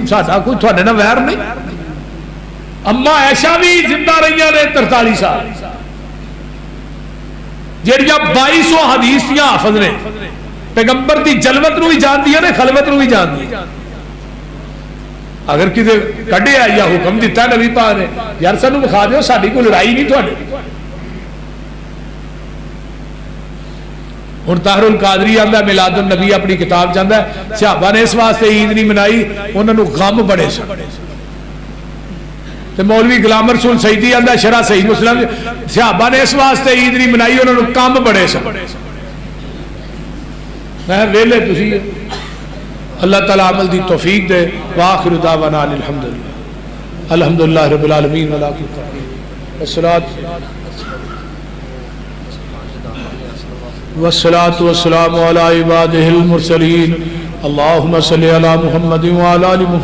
ساڈا کوئی تھوڑے نال ویر نہیں. اما عائشہ بھی زندہ رہی نے 43 سال, جہاں 2200 حدیث دیا حافظ نے, پیغمبر دی جلوت نو بھی جان دیا نے, خلوت نو بھی جان دیا. اگر کسی کڈیا یا حکم دیتا نبی پاک نے یار سانو بخا دیو ساری کوئی لڑائی نہیں تھوڑے. ہوں طاہر القادری آندا میلاد النبی اپنی کتاب جاندا ہے, صحابہ نے اس واسطے عید نہیں منائی, انہوں نے غم بڑے سن. تے مولوی غلام رسول سیدی آندا شرح صحیح مسلم, صحابہ نے اس واسطے عید نہیں منائی, انہوں نے کام بڑے سن. میں ویلے تسی اللہ تعالیٰ عمل دی توفیق دے. وآخر دعوانا الحمدللہ الحمدللہ رب العالمین والصلاة والسلام علی عبادہ المرسلین. اللہم صلی علی محمد وعلی آل محمد.